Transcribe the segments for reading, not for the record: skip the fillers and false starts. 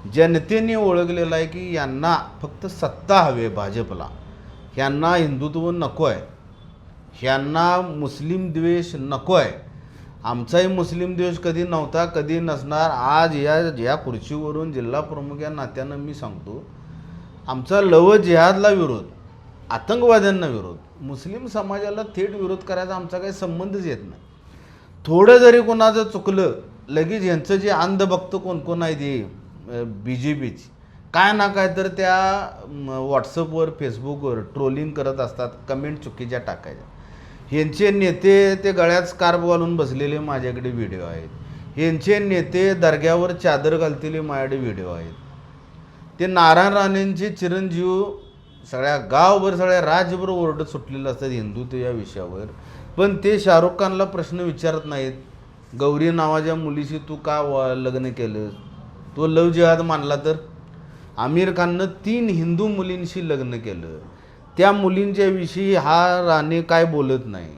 जनतेने ओळखलेलं आहे की यांना फक्त सत्ता हवी आहे भाजपला, ह्यांना हिंदुत्व नको आहे, ह्यांना मुस्लिम द्वेष नको आहे. आमचाही मुस्लिम द्वेष कधी नव्हता, कधी नसणार. आज या खुर्चीवरून जिल्हा प्रमुख या नात्यानं मी सांगतो, आमचा लव जिहादला विरोध, आतंकवाद्यांना विरोध, मुस्लिम समाजाला थेट विरोध करायचा आमचा काही संबंधच येत नाही. थोडं जरी कोणाचं चुकलं लगेच यांचं जे अंधभक्त कोण आहे ते BJPची काय ना काय तर त्या व्हॉट्सअपवर फेसबुकवर ट्रोलिंग करत असतात, कमेंट चुकीच्या टाकायच्या. ह्यांचे नेते ते गळ्यात स्कार्फ घालून बसलेले माझ्याकडे व्हिडिओ आहेत. ह्यांचे नेते दर्ग्यावर चादर घाललेले माझ्याकडे व्हिडिओ आहेत. ते नारायण राणेंचे चिरंजीव सगळ्या गावभर सगळ्या राज्यभर ओरडत सुटलेले असतात हिंदुत्व या विषयावर, पण ते शाहरुख खानला प्रश्न विचारत नाहीत. गौरी नावाच्या मुलीशी तू का लग्न केलं, तो लव जिहाद मानला तर. आमिर खाननं 3 हिंदू मुलींशी लग्न केलं, त्या मुलींच्या विषयी हा राणे काय बोलत नाही.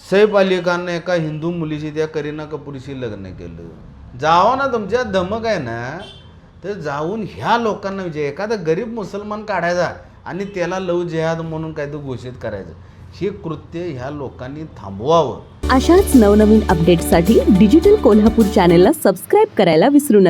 सैफ अली खाननं एका हिंदू मुलीशी त्या करीना कपूरशी लग्न केलं. जावा ना, तुमच्या धमक आहे ना तर जाऊन ह्या लोकांना विचार. एखादा गरीब मुसलमान काढायचा आणि त्याला लव जिहाद म्हणून काय तर घोषित करायचं, हे कृत्य ह्या लोकांनी थांबवावं. अशाच नवनवीन अपडेट्ससाठी डिजिटल कोल्हापूर चॅनेलला सबस्क्राईब करायला विसरू नका.